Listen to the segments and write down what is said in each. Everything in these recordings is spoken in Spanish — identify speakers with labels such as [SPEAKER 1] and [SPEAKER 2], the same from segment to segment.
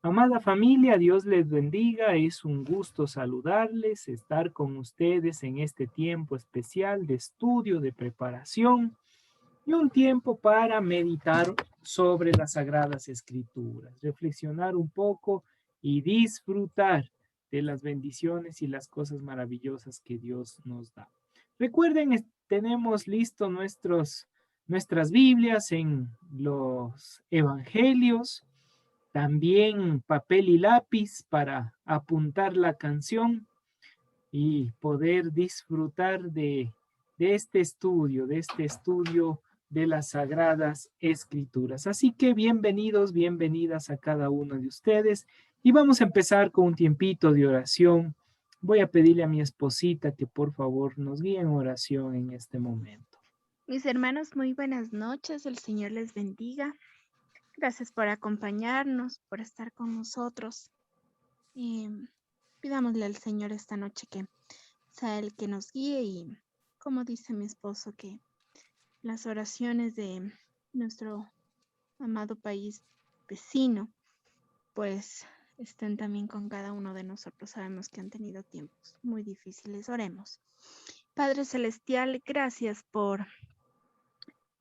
[SPEAKER 1] Amada familia, Dios les bendiga. Es un gusto saludarles, estar con ustedes en este tiempo especial de estudio, de preparación y un tiempo para meditar sobre las Sagradas Escrituras, reflexionar un poco y disfrutar de las bendiciones y las cosas maravillosas que Dios nos da. Recuerden, tenemos listos nuestras Biblias en los Evangelios, también papel y lápiz para apuntar la canción y poder disfrutar de este estudio de las Sagradas Escrituras. Así que bienvenidos, bienvenidas a cada uno de ustedes y vamos a empezar con un tiempito de oración. Voy a pedirle a mi esposita que por favor nos guíe en oración en este momento.
[SPEAKER 2] Mis hermanos, muy buenas noches. El Señor les bendiga. Gracias por acompañarnos, por estar con nosotros. Y pidámosle al Señor esta noche que sea Él que nos guíe y, como dice mi esposo, que las oraciones de nuestro amado país vecino, pues estén también con cada uno de nosotros. Sabemos que han tenido tiempos muy difíciles. Oremos. Padre Celestial, gracias por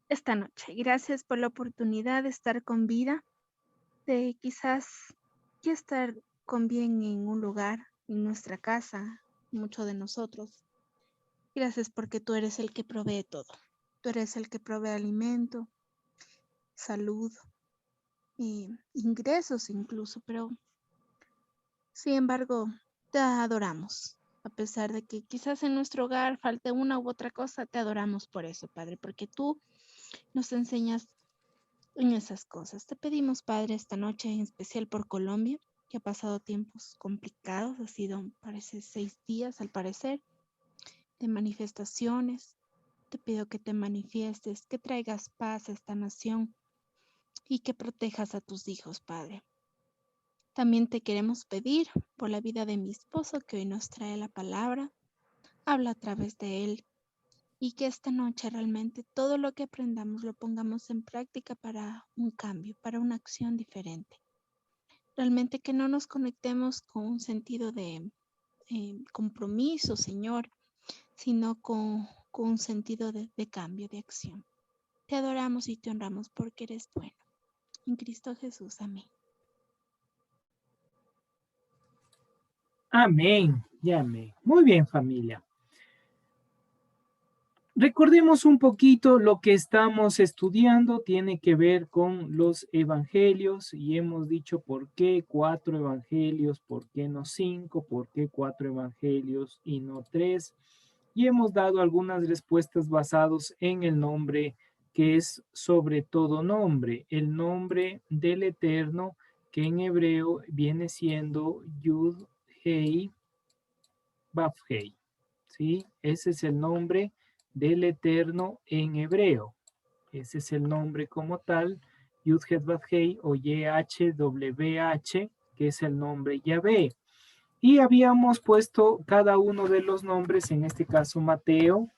[SPEAKER 2] esta noche. Gracias por la oportunidad de estar con vida, de quizás ya estar con bien en un lugar, en nuestra casa, muchos de nosotros. Gracias porque tú eres el que provee todo. Tú eres el que provee alimento, salud, ingresos incluso, pero sin embargo te adoramos. A pesar de que quizás en nuestro hogar falte una u otra cosa, te adoramos por eso, Padre, porque tú nos enseñas en esas cosas. Te pedimos, Padre, esta noche en especial por Colombia, que ha pasado tiempos complicados, ha sido, parece, 6 días al parecer, de manifestaciones. Te pido que te manifiestes, que traigas paz a esta nación y que protejas a tus hijos, Padre. También te queremos pedir por la vida de mi esposo, que hoy nos trae la palabra, habla a través de él y que esta noche realmente todo lo que aprendamos lo pongamos en práctica para un cambio, para una acción diferente. Realmente que no nos conectemos con un sentido de compromiso, Señor, sino con un sentido de cambio, de acción. Te adoramos y te honramos porque eres bueno. En Cristo Jesús, amén.
[SPEAKER 1] Amén y amén. Muy bien, familia. Recordemos un poquito lo que estamos estudiando, tiene que ver con los evangelios y hemos dicho por qué 4 evangelios, por qué no 5, por qué 4 evangelios y no 3. Y hemos dado algunas respuestas basadas en el nombre que es sobre todo nombre, el nombre del Eterno que en hebreo viene siendo Yud Hei Vav Hei. ¿Sí? Ese es el nombre del Eterno en hebreo. Ese es el nombre como tal, Yud-Het Vav-Hei o YHWH, que es el nombre Yahvé. Y habíamos puesto cada uno de los nombres, en este caso Mateo.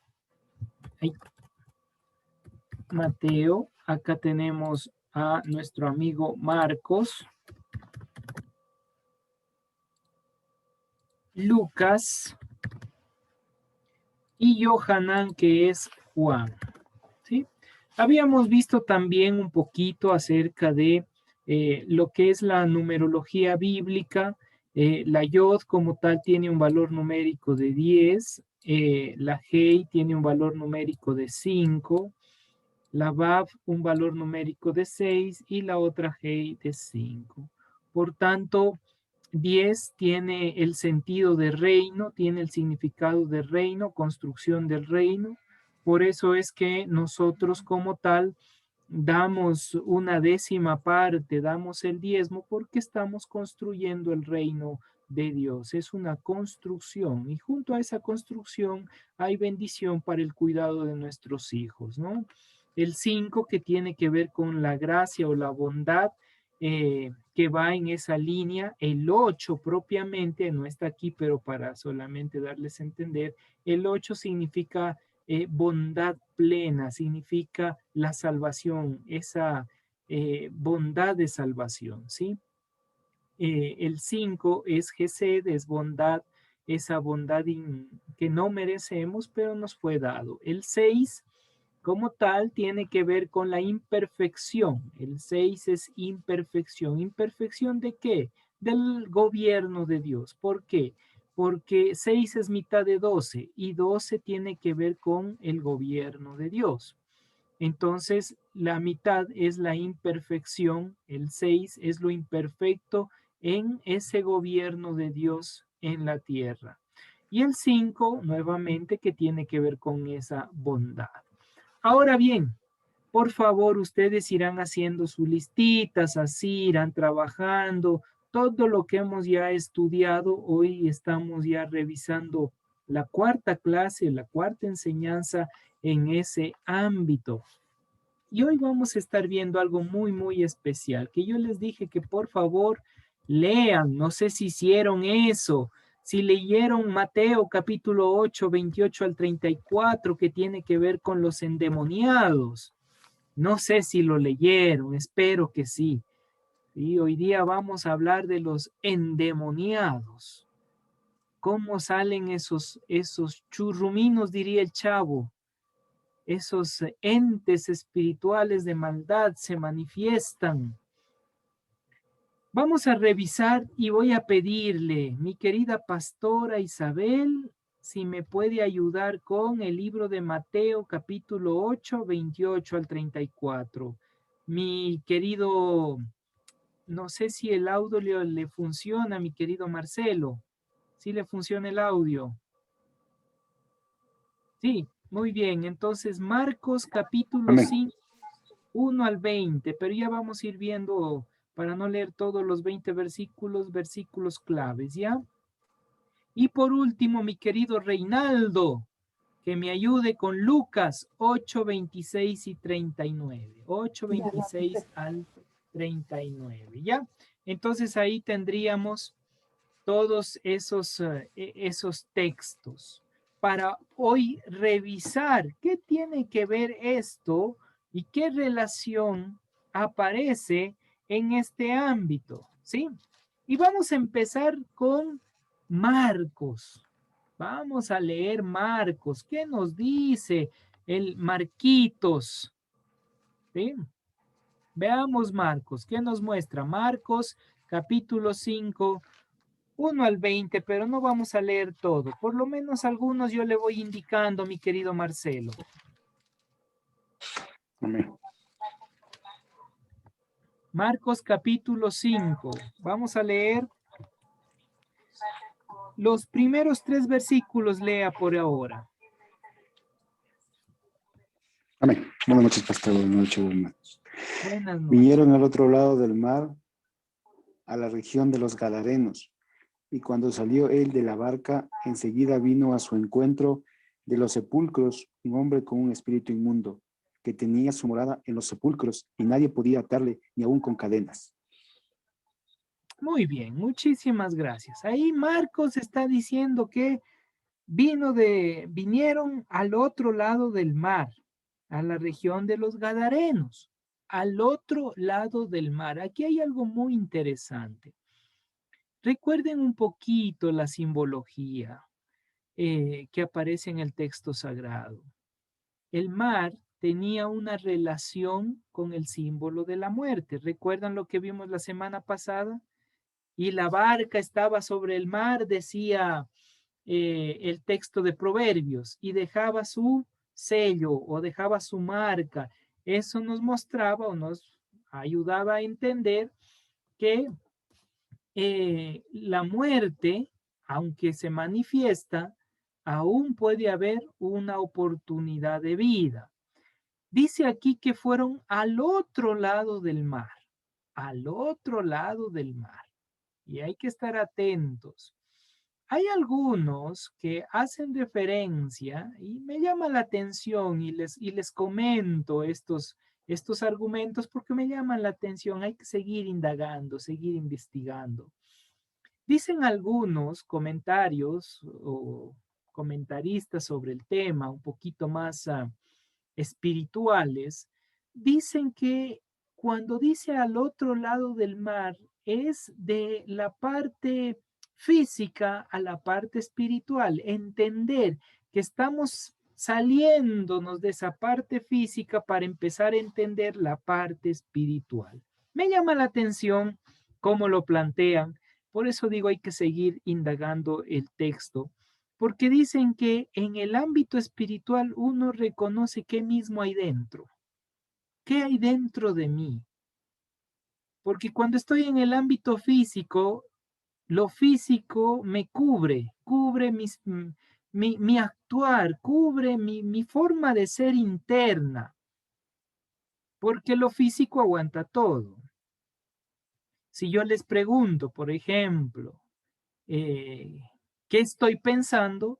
[SPEAKER 1] Mateo, acá tenemos a nuestro amigo Marcos, Lucas y Johanán, que es Juan. ¿Sí? Habíamos visto también un poquito acerca de lo que es la numerología bíblica. La Yod como tal tiene un valor numérico de 10, la Hei tiene un valor numérico de 5, la Vav un valor numérico de 6 y la otra Hei de 5. Por tanto, 10 tiene el sentido de reino, tiene el significado de reino, construcción del reino. Por eso es que nosotros como tal damos una décima parte, damos el diezmo porque estamos construyendo el reino de Dios. Es una construcción y junto a esa construcción hay bendición para el cuidado de nuestros hijos, ¿no? El 5 que tiene que ver con la gracia o la bondad que va en esa línea. El 8 propiamente no está aquí, pero para solamente darles a entender, el 8 significa bondad plena, significa la salvación, esa bondad de salvación, ¿sí? El 5 es Gesed, es bondad, esa bondad que no merecemos, pero nos fue dado. El 6 como tal tiene que ver con la imperfección. El 6 es imperfección. ¿Imperfección de qué? Del gobierno de Dios. ¿Por qué? Porque 6 es mitad de 12 y 12 tiene que ver con el gobierno de Dios. Entonces, la mitad es la imperfección, el 6 es lo imperfecto en ese gobierno de Dios en la tierra. Y el 5 nuevamente, que tiene que ver con esa bondad. Ahora bien, por favor, ustedes irán haciendo sus listitas, así irán trabajando. Todo lo que hemos ya estudiado, hoy estamos ya revisando la cuarta clase, la cuarta enseñanza en ese ámbito. Y hoy vamos a estar viendo algo muy, muy especial, que yo les dije que por favor lean, no sé si hicieron eso, si leyeron Mateo capítulo 8, 28 al 34, que tiene que ver con los endemoniados. No sé si lo leyeron, espero que sí. Y hoy día vamos a hablar de los endemoniados. ¿Cómo salen esos churruminos, diría el chavo? Esos entes espirituales de maldad se manifiestan. Vamos a revisar y voy a pedirle, mi querida pastora Isabel, si me puede ayudar con el libro de Mateo capítulo 8, 28 al 34. Mi querido, no sé si el audio le funciona, mi querido Marcelo. ¿Sí le funciona el audio? Sí, muy bien. Entonces, Marcos capítulo
[SPEAKER 3] Amén.
[SPEAKER 1] 5. 1 al 20, pero ya vamos a ir viendo, para no leer todos los 20 versículos, versículos claves, ¿ya? Y por último, mi querido Reinaldo, que me ayude con Lucas 8, 26 y 39. 8, 26 al 39, ¿ya? Entonces ahí tendríamos todos esos textos para hoy revisar qué tiene que ver esto y qué relación aparece en este ámbito, ¿sí? Y vamos a empezar con Marcos. Vamos a leer Marcos. ¿Qué nos dice el Marquitos? ¿Sí? Veamos Marcos. ¿Qué nos muestra? Marcos capítulo 5 1 al 20, pero no vamos a leer todo. Por lo menos algunos yo le voy indicando, mi querido Marcelo.
[SPEAKER 3] Amén.
[SPEAKER 1] Marcos capítulo 5. Vamos a leer los primeros 3 versículos, lea por ahora.
[SPEAKER 3] Amén. Buenas noches, pastor. Buenas noches, hermanos.
[SPEAKER 1] Buenas noches.
[SPEAKER 3] Vinieron al otro lado del mar, a la región de los Gadarenos, y cuando salió él de la barca, enseguida vino a su encuentro de los sepulcros un hombre con un espíritu inmundo, que tenía su morada en los sepulcros, y nadie podía atarle ni aún con cadenas.
[SPEAKER 1] Muy bien, muchísimas gracias. Ahí Marcos está diciendo que vinieron al otro lado del mar, a la región de los Gadarenos, al otro lado del mar. Aquí hay algo muy interesante. Recuerden un poquito la simbología que aparece en el texto sagrado. El mar tenía una relación con el símbolo de la muerte. ¿Recuerdan lo que vimos la semana pasada? Y la barca estaba sobre el mar, decía el texto de Proverbios, y dejaba su sello o dejaba su marca. Eso nos mostraba o nos ayudaba a entender que la muerte, aunque se manifiesta, aún puede haber una oportunidad de vida. Dice aquí que fueron al otro lado del mar, al otro lado del mar. Y hay que estar atentos. Hay algunos que hacen referencia y me llama la atención y les comento estos argumentos porque me llaman la atención. Hay que seguir indagando, seguir investigando. Dicen algunos comentarios o comentaristas sobre el tema, un poquito más espirituales, dicen que cuando dice al otro lado del mar es de la parte física a la parte espiritual. Entender que estamos saliéndonos de esa parte física para empezar a entender la parte espiritual. Me llama la atención cómo lo plantean. Por eso digo, hay que seguir indagando el texto, porque dicen que en el ámbito espiritual uno reconoce qué mismo hay dentro. ¿Qué hay dentro de mí? Porque cuando estoy en el ámbito físico, lo físico me cubre mi actuar, cubre mi forma de ser interna, porque lo físico aguanta todo. Si yo les pregunto, por ejemplo, eh, ¿qué estoy pensando?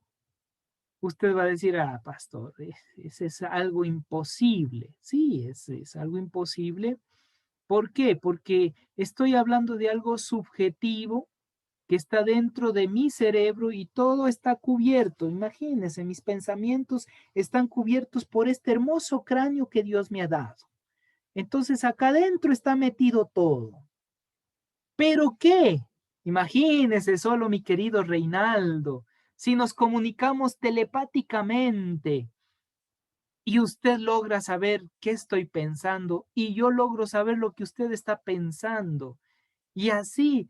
[SPEAKER 1] Usted va a decir, ah, pastor, es algo imposible. Sí, es algo imposible. ¿Por qué? Porque estoy hablando de algo subjetivo que está dentro de mi cerebro y todo está cubierto. Imagínense, mis pensamientos están cubiertos por este hermoso cráneo que Dios me ha dado. Entonces acá adentro está metido todo. ¿Pero qué? Imagínese solo, mi querido Reinaldo, si nos comunicamos telepáticamente y usted logra saber qué estoy pensando y yo logro saber lo que usted está pensando. Y así,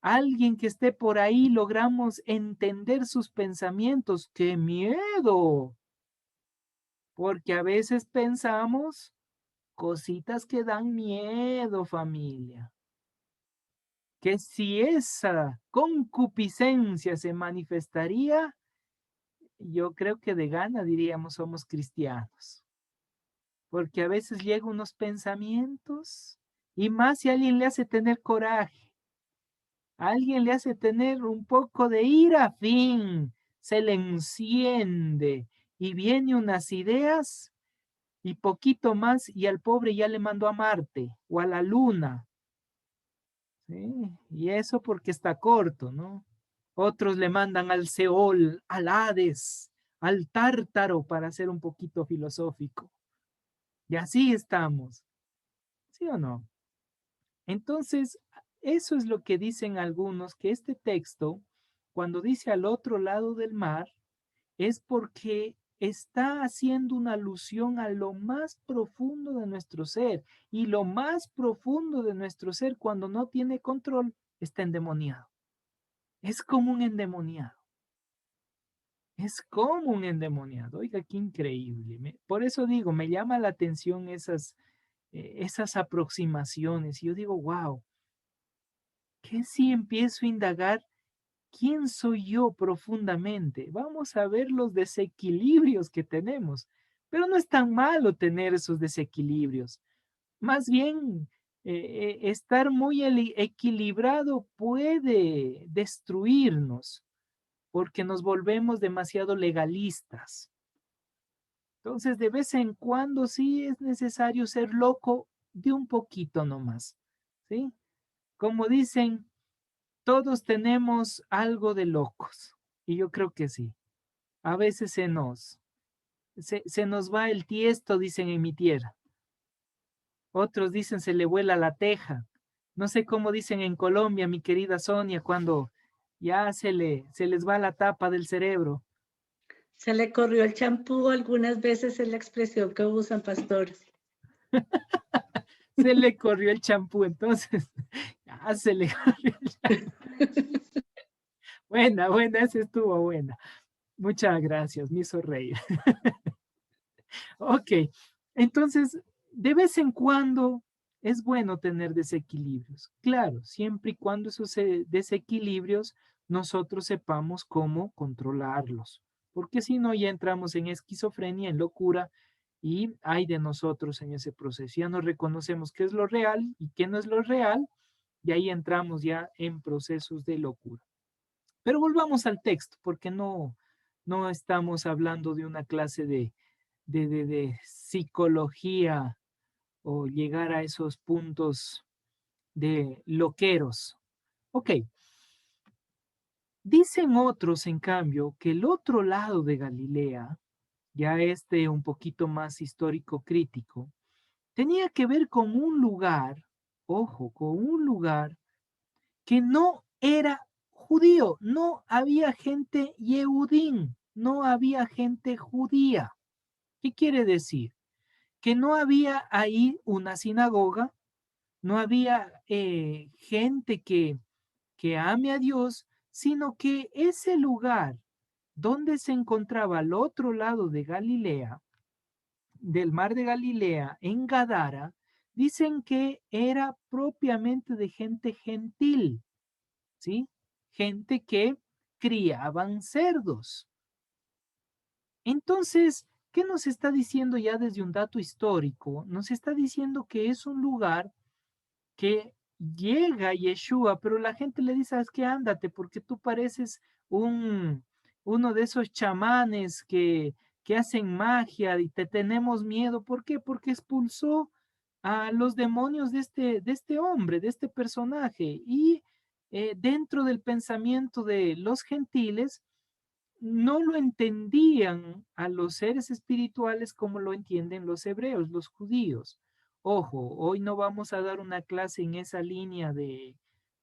[SPEAKER 1] alguien que esté por ahí logramos entender sus pensamientos. ¡Qué miedo! Porque a veces pensamos cositas que dan miedo, familia. Que si esa concupiscencia se manifestaría, yo creo que de gana diríamos somos cristianos. Porque a veces llegan unos pensamientos y más si alguien le hace tener coraje. Alguien le hace tener un poco de ira, fin, se le enciende y viene unas ideas y poquito más y al pobre ya le mandó a Marte o a la Luna, ¿sí? Y eso porque está corto, ¿no? Otros le mandan al Seol, al Hades, al Tártaro para ser un poquito filosófico. Y así estamos, ¿sí o no? Entonces, eso es lo que dicen algunos, que este texto, cuando dice al otro lado del mar, es porque está haciendo una alusión a lo más profundo de nuestro ser. Y lo más profundo de nuestro ser, cuando no tiene control, está endemoniado. Es como un endemoniado. Es como un endemoniado. Oiga, qué increíble. Por eso digo, me llama la atención esas aproximaciones. Y yo digo, wow. ¿Qué si empiezo a indagar quién soy yo profundamente? Vamos a ver los desequilibrios que tenemos, pero no es tan malo tener esos desequilibrios. Más bien, estar muy equilibrado puede destruirnos porque nos volvemos demasiado legalistas. Entonces, de vez en cuando sí es necesario ser loco de un poquito nomás, ¿sí? Como dicen, todos tenemos algo de locos, y yo creo que sí. A veces se nos va el tiesto, dicen en mi tierra. Otros dicen se le vuela la teja. No sé cómo dicen en Colombia, mi querida Sonia, cuando ya se les va la tapa del cerebro.
[SPEAKER 4] Se le corrió el champú, algunas veces es la expresión que usan pastores.
[SPEAKER 1] Se le corrió el champú, entonces, ya se le corrió el champú. Buena, esa estuvo buena. Muchas gracias, me hizo reír. Ok, entonces, de vez en cuando es bueno tener desequilibrios. Claro, siempre y cuando esos desequilibrios nosotros sepamos cómo controlarlos, porque si no ya entramos en esquizofrenia, en locura, y hay de nosotros en ese proceso. Ya no reconocemos qué es lo real y qué no es lo real, y ahí entramos ya en procesos de locura. Pero volvamos al texto, porque no estamos hablando de una clase de psicología o llegar a esos puntos de loqueros. Ok, dicen otros, en cambio, que el otro lado de Galilea, ya este un poquito más histórico crítico, tenía que ver con un lugar, ojo, con un lugar que no era judío, no había gente Yehudín, no había gente judía. ¿Qué quiere decir? Que no había ahí una sinagoga, no había gente que ame a Dios, sino que ese lugar donde se encontraba al otro lado de Galilea, del mar de Galilea, en Gadara, dicen que era propiamente de gente gentil, ¿sí? Gente que criaban cerdos. Entonces, ¿qué nos está diciendo ya desde un dato histórico? Nos está diciendo que es un lugar que llega Yeshua, pero la gente le dice, ¿sabes qué? Ándate, porque tú pareces uno de esos chamanes que hacen magia y te tenemos miedo. ¿Por qué? Porque expulsó a los demonios de este hombre, de este personaje. Y dentro del pensamiento de los gentiles, no lo entendían a los seres espirituales como lo entienden los hebreos, los judíos. Ojo, hoy no vamos a dar una clase en esa línea de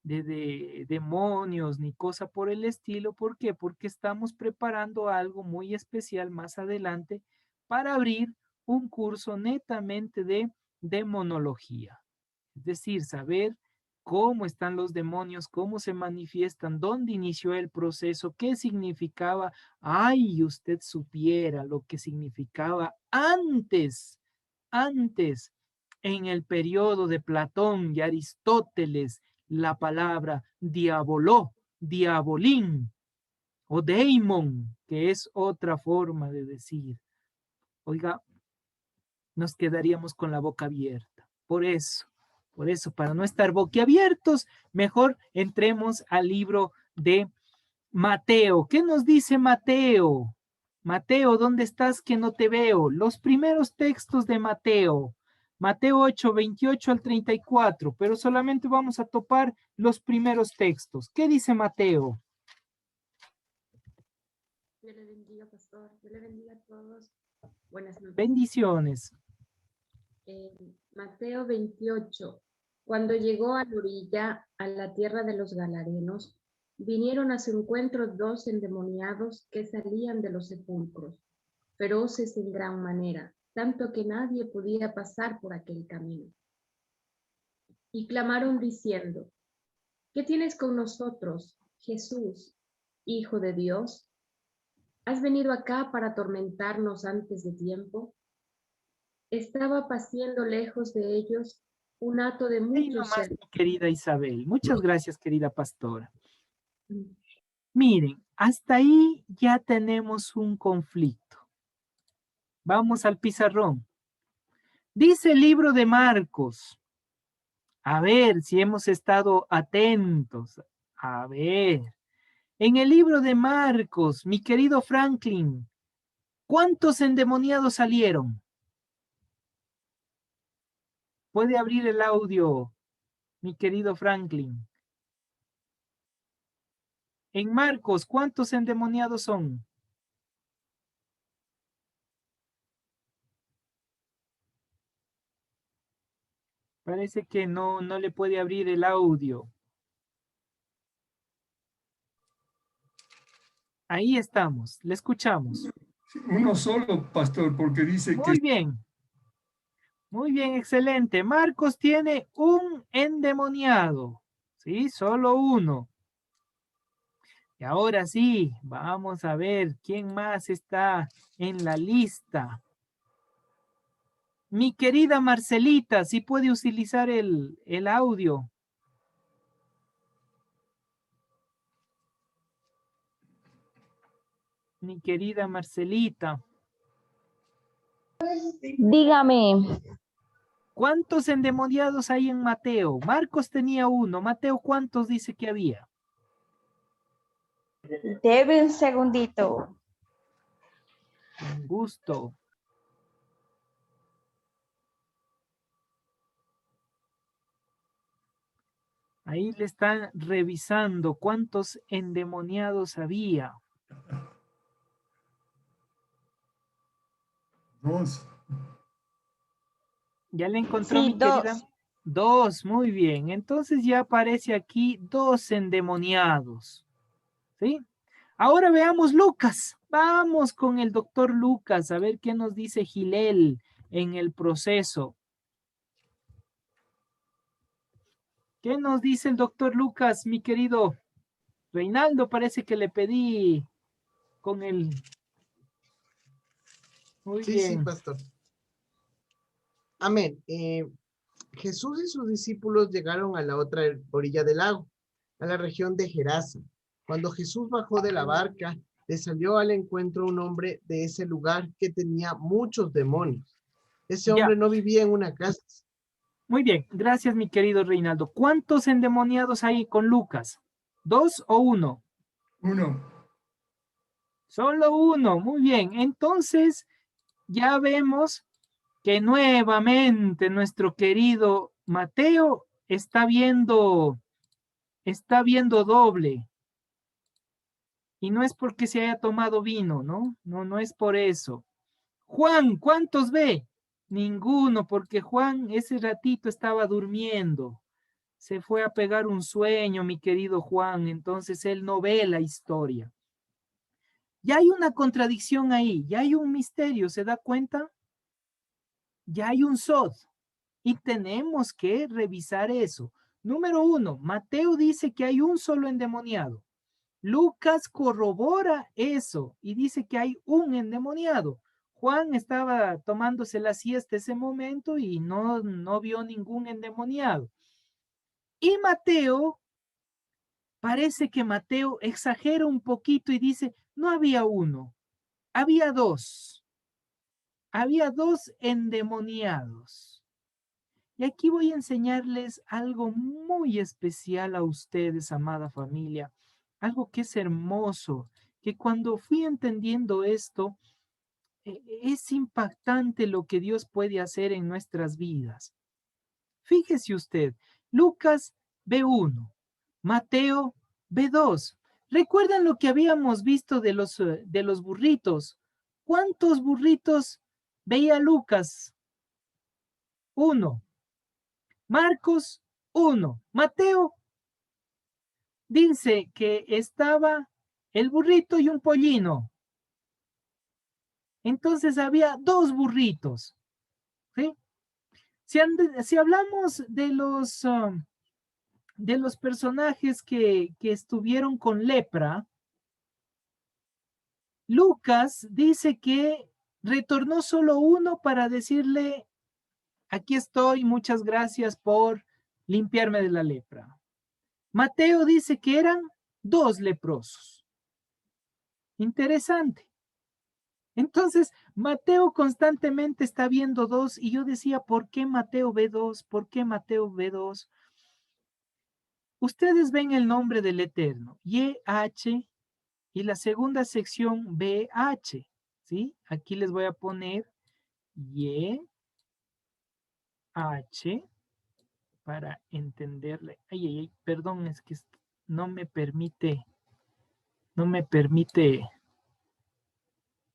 [SPEAKER 1] demonios ni cosa por el estilo. ¿Por qué? Porque estamos preparando algo muy especial más adelante para abrir un curso netamente de demonología. Es decir, saber cómo están los demonios, cómo se manifiestan, dónde inició el proceso, qué significaba. Ay, usted supiera lo que significaba antes, en el periodo de Platón y Aristóteles, la palabra diaboló, diabolín o daemon, que es otra forma de decir. Oiga, nos quedaríamos con la boca abierta. Por eso, para no estar boquiabiertos, mejor entremos al libro de Mateo. ¿Qué nos dice Mateo? Mateo, ¿dónde estás que no te veo? Los primeros textos de Mateo. Mateo 8, 28 al 34, pero solamente vamos a topar los primeros textos. ¿Qué dice Mateo?
[SPEAKER 5] Dios le bendiga, pastor. Dios le bendiga a todos. Buenas noches.
[SPEAKER 1] Bendiciones.
[SPEAKER 5] Mateo 28. Cuando llegó a la orilla, a la tierra de los Galarenos, vinieron a su encuentro 2 endemoniados que salían de los sepulcros, feroces en gran manera, tanto que nadie podía pasar por aquel camino. Y clamaron diciendo, ¿qué tienes con nosotros, Jesús, Hijo de Dios? ¿Has venido acá para atormentarnos antes de tiempo? Estaba paciendo lejos de ellos un hato de
[SPEAKER 1] Ahí
[SPEAKER 5] muchos
[SPEAKER 1] nomás,
[SPEAKER 5] cerdos.
[SPEAKER 1] mi querida Isabel. Muchas gracias, querida pastora. Miren, hasta ahí ya tenemos un conflicto. Vamos al pizarrón. Dice el libro de Marcos. A ver si hemos estado atentos. A ver. En el libro de Marcos, mi querido Franklin, ¿cuántos endemoniados salieron? Puede abrir el audio, mi querido Franklin. En Marcos, ¿cuántos endemoniados son? Parece que no le puede abrir el audio. Ahí estamos, le escuchamos.
[SPEAKER 6] Uno solo, pastor, porque dice que
[SPEAKER 1] Muy bien, excelente. Marcos tiene un endemoniado, ¿sí? Solo uno. Y ahora sí, vamos a ver quién más está en la lista. Mi querida Marcelita, ¿sí puede utilizar el audio? Mi querida Marcelita.
[SPEAKER 7] Dígame,
[SPEAKER 1] ¿Cuántos endemoniados hay en Mateo? Marcos tenía uno. Mateo, ¿cuántos dice que había?
[SPEAKER 7] debe un segundito.
[SPEAKER 1] Con gusto. Ahí le están revisando cuántos endemoniados había.
[SPEAKER 6] dos.
[SPEAKER 1] ¿Ya le encontró,
[SPEAKER 7] Sí,
[SPEAKER 1] mi querida?
[SPEAKER 7] dos.
[SPEAKER 1] 2, muy bien. Entonces ya aparece aquí 2 endemoniados. ¿Sí? Ahora veamos Lucas. Vamos con el doctor Lucas a ver qué nos dice Gilel en el proceso. ¿Qué nos dice el doctor Lucas, mi querido Reinaldo? Parece que le pedí con el... Muy
[SPEAKER 8] Sí, sí,
[SPEAKER 1] bien.
[SPEAKER 8] pastor. Amén. Jesús y sus discípulos llegaron a la otra orilla del lago, a la región de Gerasa. Cuando Jesús bajó de la barca, le salió al encuentro un hombre de ese lugar que tenía muchos demonios. Ese
[SPEAKER 1] Ya,
[SPEAKER 8] hombre no vivía en una casa.
[SPEAKER 1] muy bien. Gracias, mi querido Reinaldo. ¿Cuántos endemoniados hay con Lucas? ¿2 o 1?
[SPEAKER 6] 1.
[SPEAKER 1] Solo 1. Muy bien. Entonces, ya vemos que nuevamente nuestro querido Mateo está viendo doble. Y no es porque se haya tomado vino, ¿no? No, no es por eso. Juan, ¿cuántos ve? Ninguno, porque Juan ese ratito estaba durmiendo. Se fue a pegar un sueño, mi querido Juan, entonces él no ve la historia. Ya hay una contradicción ahí, ya hay un misterio, ¿se da cuenta? Ya hay un sod y tenemos que revisar eso. Número 1, Mateo dice que hay un solo endemoniado. Lucas corrobora eso y dice que hay un endemoniado. Juan estaba tomándose la siesta ese momento y no vio ningún endemoniado. Y Mateo, parece que Mateo exagera un poquito y dice, no había uno, había 2. Había 2 endemoniados. Y aquí voy a enseñarles algo muy especial a ustedes, amada familia, algo que es hermoso, que cuando fui entendiendo esto, es impactante lo que Dios puede hacer en nuestras vidas. Fíjese usted, Lucas B1, Mateo B2. ¿Recuerdan lo que habíamos visto de los burritos? ¿Cuántos burritos veía Lucas? 1. Marcos, 1. Mateo dice que estaba el burrito y un pollino. Entonces había 2 burritos. ¿Sí? Si hablamos de los personajes que estuvieron con lepra, Lucas dice que retornó solo uno para decirle, aquí estoy, muchas gracias por limpiarme de la lepra. Mateo dice que eran 2 leprosos. Interesante. Entonces, Mateo constantemente está viendo 2 y yo decía, ¿por qué Mateo ve 2? ¿Por qué Mateo ve 2? Ustedes ven el nombre del Eterno, YH, y la segunda sección BH, ¿sí? Aquí les voy a poner YH para entenderle. Ay, ay, ay, perdón, es que no me permite,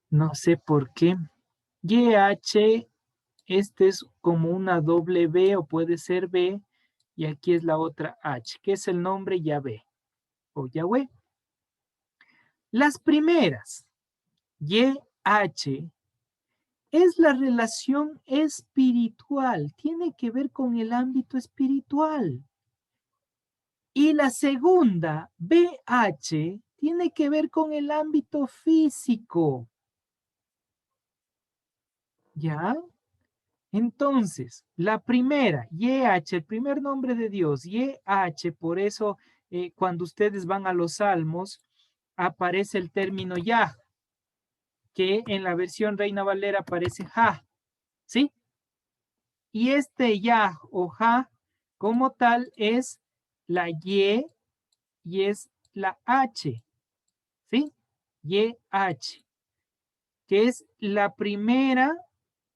[SPEAKER 1] no sé por qué. YH, este es como una doble B o puede ser B, y aquí es la otra H, que es el nombre Yahvé o Yahweh. Las primeras, YH, es la relación espiritual, tiene que ver con el ámbito espiritual. Y la segunda, BH, tiene que ver con el ámbito físico. ¿Ya? Entonces, la primera, YH, el primer nombre de Dios, YH, por eso cuando ustedes van a los salmos, aparece el término Yah, que en la versión Reina Valera aparece Ja, ¿sí? Y este Yah o Ja, como tal, es la Y y es la H, ¿sí? YH, que es la primera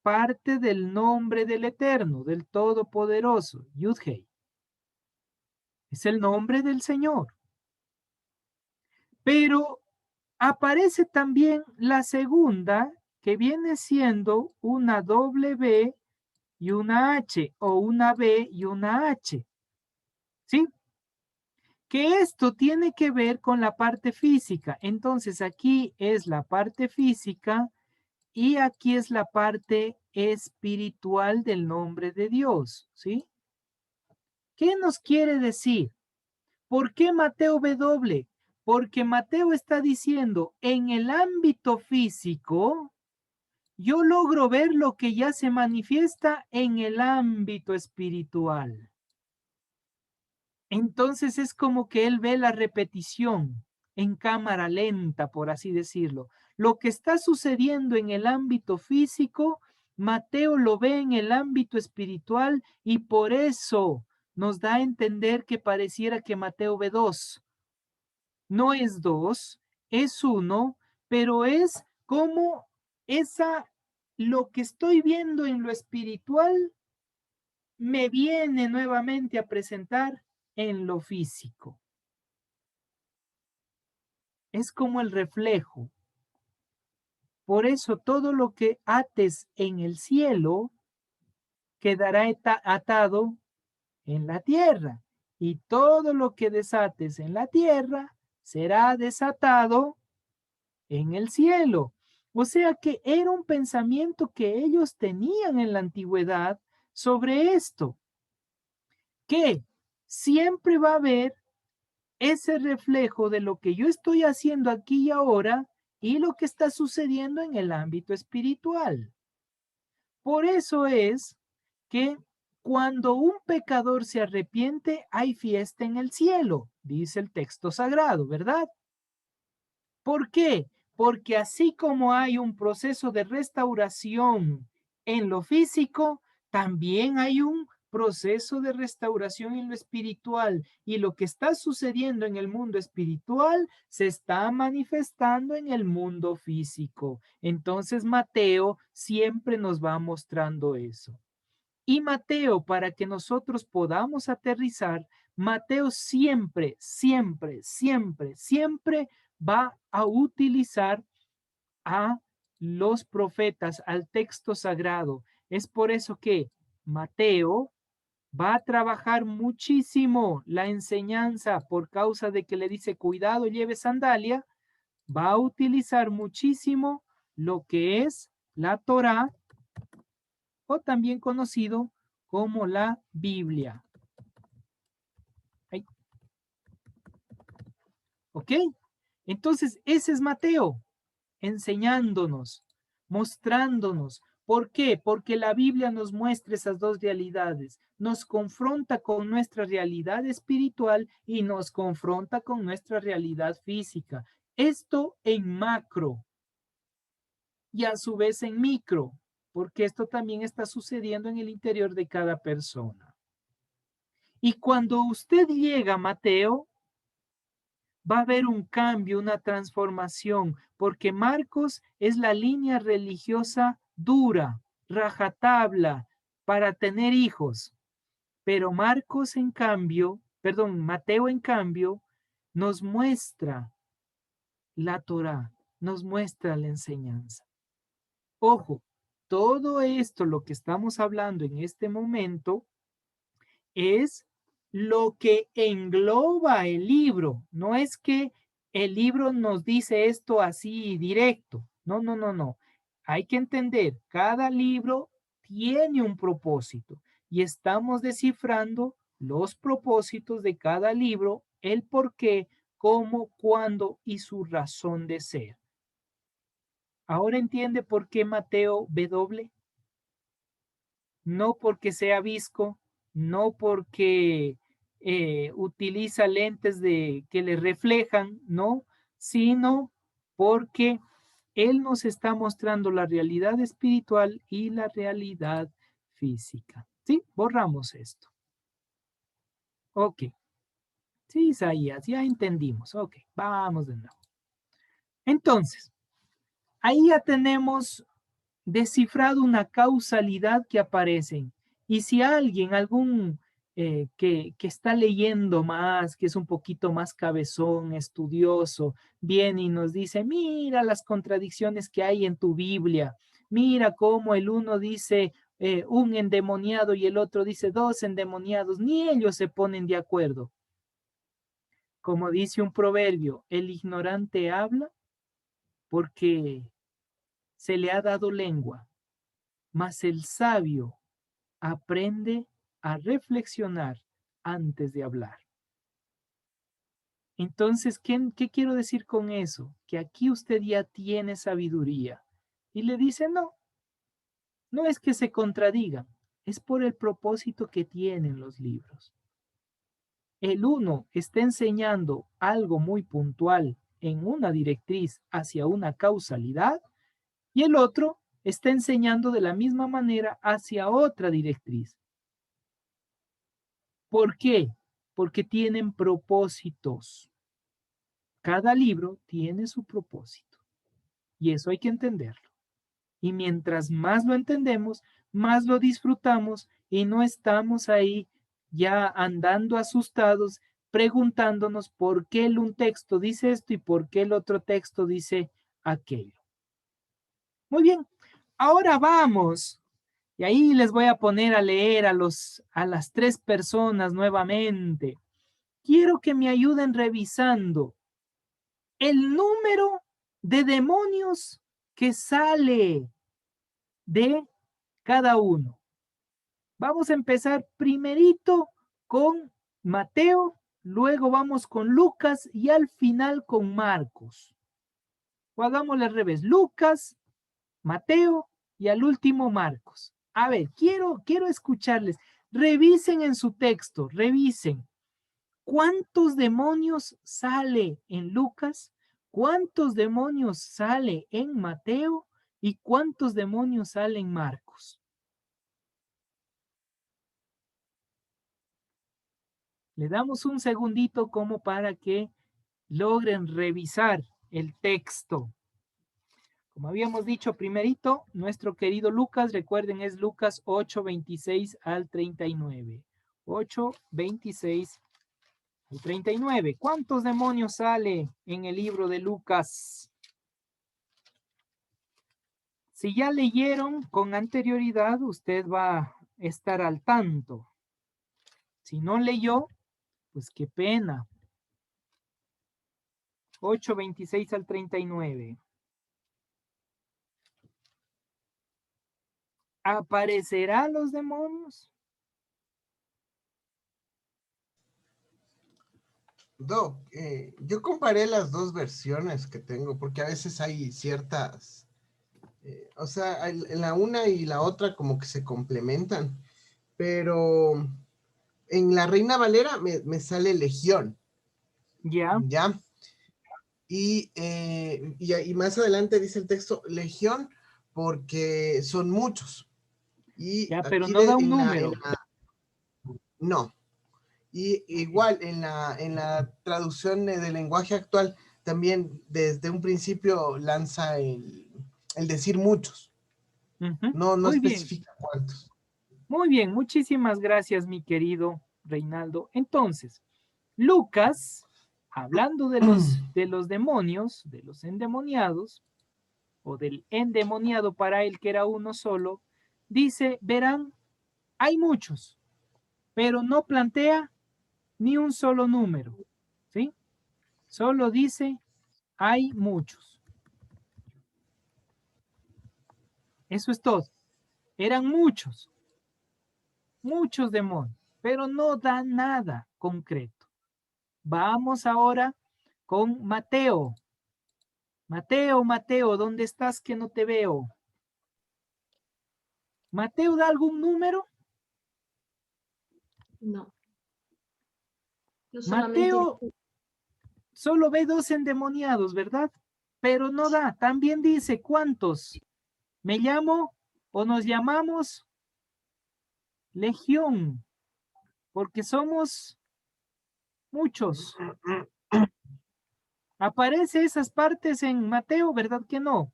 [SPEAKER 1] parte del nombre del Eterno, del Todopoderoso, Yud-Hei. Es el nombre del Señor. Pero aparece también la segunda, que viene siendo una W y una H, o una B y una H. ¿Sí? Que esto tiene que ver con la parte física. Entonces aquí es la parte física y aquí es la parte espiritual del nombre de Dios. ¿Sí? ¿Qué nos quiere decir? ¿Por qué Mateo W? Porque Mateo está diciendo, en el ámbito físico, yo logro ver lo que ya se manifiesta en el ámbito espiritual. Entonces es como que él ve la repetición en cámara lenta, por así decirlo. Lo que está sucediendo en el ámbito físico, Mateo lo ve en el ámbito espiritual y por eso nos da a entender que pareciera que Mateo ve dos. No es dos, es uno, pero es como lo que estoy viendo en lo espiritual me viene nuevamente a presentar en lo físico. Es como el reflejo. Por eso todo lo que ates en el cielo quedará atado en la tierra, y todo lo que desates en la tierra será desatado en el cielo. O sea que era un pensamiento que ellos tenían en la antigüedad sobre esto, que siempre va a haber ese reflejo de lo que yo estoy haciendo aquí y ahora y lo que está sucediendo en el ámbito espiritual. Por eso es que cuando un pecador se arrepiente, hay fiesta en el cielo, dice el texto sagrado, ¿verdad? ¿Por qué? Porque así como hay un proceso de restauración en lo físico, también hay un proceso de restauración en lo espiritual, y lo que está sucediendo en el mundo espiritual se está manifestando en el mundo físico. Entonces Mateo siempre nos va mostrando eso. Y Mateo, para que nosotros podamos aterrizar, Mateo siempre, siempre, siempre, siempre va a utilizar a los profetas, al texto sagrado. Es por eso que Mateo va a trabajar muchísimo la enseñanza por causa de que le dice, cuidado, lleve sandalia. Va a utilizar muchísimo lo que es la Torá, o también conocido como la Biblia. Ay. ¿Ok? Entonces, ese es Mateo, enseñándonos, mostrándonos. ¿Por qué? Porque la Biblia nos muestra esas dos realidades. Nos confronta con nuestra realidad espiritual y nos confronta con nuestra realidad física. Esto en macro y a su vez en micro, porque esto también está sucediendo en el interior de cada persona. Y cuando usted llega a Mateo, va a haber un cambio, una transformación, porque Marcos es la línea religiosa dura, rajatabla, para tener hijos. Pero Marcos, en cambio, Mateo, en cambio, nos muestra la Torá, nos muestra la enseñanza. Ojo, todo esto, lo que estamos hablando en este momento, es lo que engloba el libro. No es que el libro nos dice esto así directo. No, no, no, no. Hay que entender, cada libro tiene un propósito y estamos descifrando los propósitos de cada libro, el por qué, cómo, cuándo y su razón de ser. Ahora entiende por qué Mateo W. No porque sea visco, no porque utiliza lentes que le reflejan, no, sino porque él nos está mostrando la realidad espiritual y la realidad física. ¿Sí? Borramos esto. Ok. Sí, Isaías, ya entendimos. Ok, vamos de nuevo. Entonces, ahí ya tenemos descifrado una causalidad que aparecen. Y si algún que está leyendo más, que es un poquito más cabezón, estudioso, viene y nos dice, mira las contradicciones que hay en tu Biblia, mira cómo el uno dice un endemoniado y el otro dice 2 endemoniados, ni ellos se ponen de acuerdo. Como dice un proverbio, el ignorante habla porque se le ha dado lengua, mas el sabio aprende a reflexionar antes de hablar. Entonces, ¿qué quiero decir con eso? Que aquí usted ya tiene sabiduría. Y le dice, no es que se contradigan, es por el propósito que tienen los libros. El uno está enseñando algo muy puntual en una directriz hacia una causalidad y el otro está enseñando de la misma manera hacia otra directriz. ¿Por qué? Porque tienen propósitos. Cada libro tiene su propósito y eso hay que entenderlo. Y mientras más lo entendemos, más lo disfrutamos y no estamos ahí ya andando asustados, preguntándonos por qué un texto dice esto y por qué el otro texto dice aquello. Muy bien, ahora vamos. Y ahí les voy a poner a leer a las 3 personas nuevamente. Quiero que me ayuden revisando el número de demonios que sale de cada uno. Vamos a empezar primerito con Mateo, luego vamos con Lucas y al final con Marcos. O hagámosle al revés, Lucas, Mateo y al último Marcos. A ver, quiero escucharles. Revisen en su texto, revisen. ¿Cuántos demonios sale en Lucas? ¿Cuántos demonios sale en Mateo? ¿Y cuántos demonios sale en Marcos? Le damos un segundito como para que logren revisar el texto. Como habíamos dicho primerito, nuestro querido Lucas, recuerden, es Lucas 8:26 al 39. 8:26 al 39. ¿Cuántos demonios sale en el libro de Lucas? Si ya leyeron con anterioridad, usted va a estar al tanto. Si no leyó, pues qué pena. 8:26 al 39. ¿Aparecerán los demonios?
[SPEAKER 8] Doc, yo comparé las dos versiones que tengo porque a veces hay ciertas, o sea, en la una y la otra como que se complementan, pero en la Reina Valera me sale Legión.
[SPEAKER 1] Ya.
[SPEAKER 8] ¿Ya? Y más adelante dice el texto Legión porque son muchos. Y
[SPEAKER 1] Ya, pero
[SPEAKER 8] aquí
[SPEAKER 1] no da un número.
[SPEAKER 8] no. Y igual en la traducción del lenguaje actual también desde un principio lanza el decir muchos. No
[SPEAKER 1] Muy
[SPEAKER 8] especifica cuántos.
[SPEAKER 1] Muy bien, muchísimas gracias, mi querido Reinaldo. Entonces, Lucas, hablando de los demonios, de los endemoniados, o del endemoniado para él que era uno solo, dice, verán, hay muchos, pero no plantea ni un solo número, ¿sí? Solo dice, hay muchos. Eso es todo. Eran muchos demonios, pero no da nada concreto. Vamos ahora con Mateo. Mateo, ¿dónde estás que no te veo? ¿Mateo da algún número?
[SPEAKER 5] No. Yo
[SPEAKER 1] Mateo solo ve 2 endemoniados, ¿verdad? Pero no da. También dice, ¿cuántos? Me llamo o nos llamamos Legión, porque somos muchos. ¿Aparece esas partes en Mateo, verdad que no?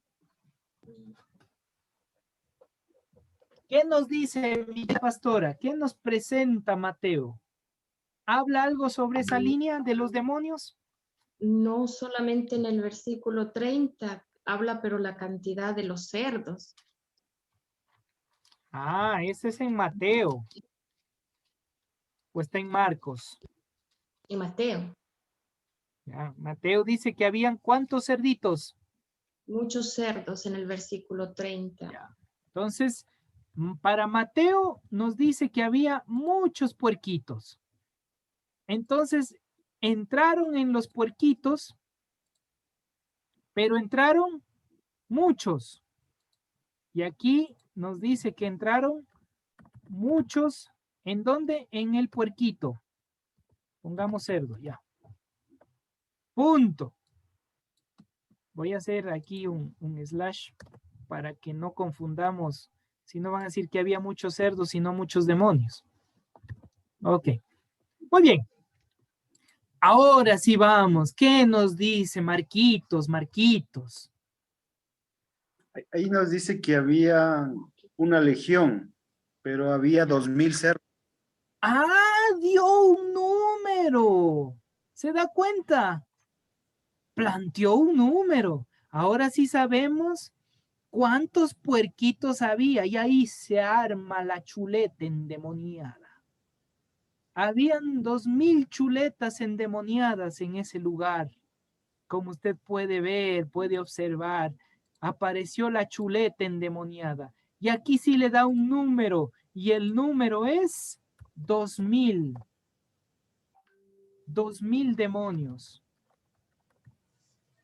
[SPEAKER 1] ¿Qué nos dice mi pastora? ¿Qué nos presenta Mateo? ¿Habla algo sobre esa línea de los demonios?
[SPEAKER 5] No, solamente en el versículo 30 habla, pero la cantidad de los cerdos.
[SPEAKER 1] Ah, ese es en Mateo. O está en Marcos.
[SPEAKER 5] En Mateo.
[SPEAKER 1] Ya, Mateo dice que habían ¿cuántos cerditos?
[SPEAKER 5] Muchos cerdos en el versículo 30.
[SPEAKER 1] Ya. Entonces, para Mateo nos dice que había muchos puerquitos. Entonces, entraron en los puerquitos, pero entraron muchos. Y aquí nos dice que entraron muchos. ¿En dónde? En el puerquito. Pongamos cerdo, ya. Punto. Voy a hacer aquí un slash para que no confundamos. Si no van a decir que había muchos cerdos y no muchos demonios. Ok. Muy bien. Ahora sí vamos. ¿Qué nos dice Marquitos, Marquitos?
[SPEAKER 3] Ahí nos dice que había una legión, pero había 2000 cerdos.
[SPEAKER 1] Ah, dio un número. ¿Se da cuenta? Planteó un número. Ahora sí sabemos cuántos puerquitos había y ahí se arma la chuleta endemoniada. Habían 2000 chuletas endemoniadas en ese lugar. Como usted puede ver, puede observar, apareció la chuleta endemoniada. Y aquí sí le da un número y el número es 2000. 2000 demonios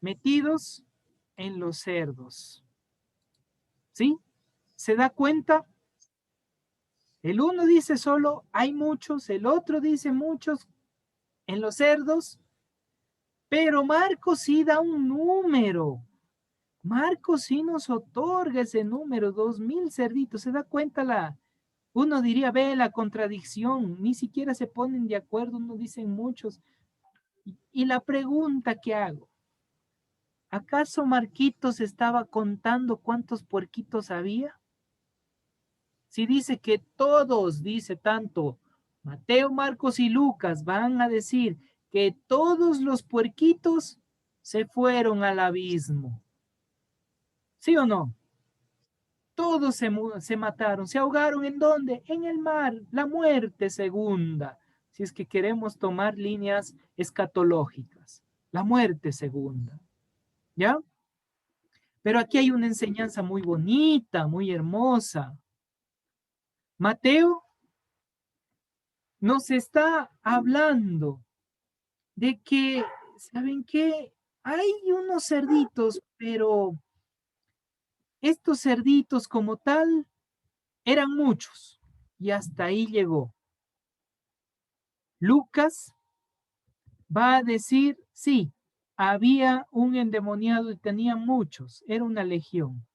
[SPEAKER 1] metidos en los cerdos. ¿Sí? ¿Se da cuenta? El uno dice solo hay muchos, el otro dice muchos en los cerdos, pero Marcos sí da un número. Marcos sí nos otorga ese número, 2000 cerditos. ¿Se da cuenta uno diría, ve la contradicción, ni siquiera se ponen de acuerdo, uno dicen muchos. Y la pregunta que hago, ¿acaso Marquitos estaba contando cuántos puerquitos había? Si dice que todos, dice tanto Mateo, Marcos y Lucas, van a decir que todos los puerquitos se fueron al abismo. ¿Sí o no? Todos se mataron, se ahogaron ¿en dónde? En el mar, la muerte segunda. Si es que queremos tomar líneas escatológicas, la muerte segunda. ¿Ya? Pero aquí hay una enseñanza muy bonita, muy hermosa. Mateo nos está hablando de que, ¿saben qué? Hay unos cerditos, pero estos cerditos como tal eran muchos y hasta ahí llegó. Lucas va a decir, sí, había un endemoniado y tenía muchos, era una legión.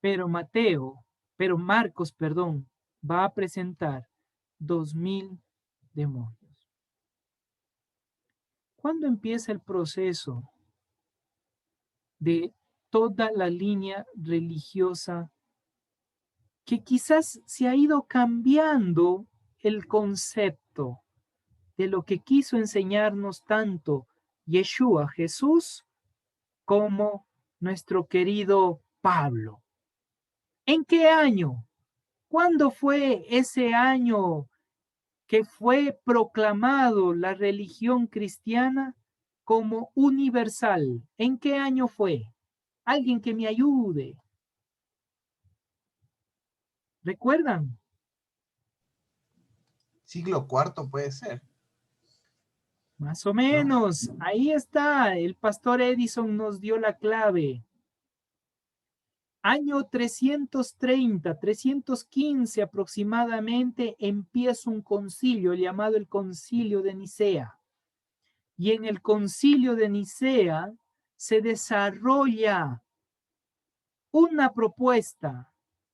[SPEAKER 1] Pero Marcos, perdón, va a presentar 2000 demonios. ¿Cuándo empieza el proceso de toda la línea religiosa que quizás se ha ido cambiando el concepto de lo que quiso enseñarnos tanto Yeshua, Jesús, como nuestro querido Pablo? ¿En qué año? ¿Cuándo fue ese año que fue proclamado la religión cristiana como universal? ¿En qué año fue? Alguien que me ayude. ¿Recuerdan?
[SPEAKER 8] Siglo IV puede ser,
[SPEAKER 1] Más o
[SPEAKER 8] ¿no?
[SPEAKER 1] menos. Ahí está. El pastor Edison nos dio la clave. Año 330, 315 aproximadamente, empieza un concilio llamado el Concilio de Nicea. Y en el Concilio de Nicea se desarrolla una propuesta.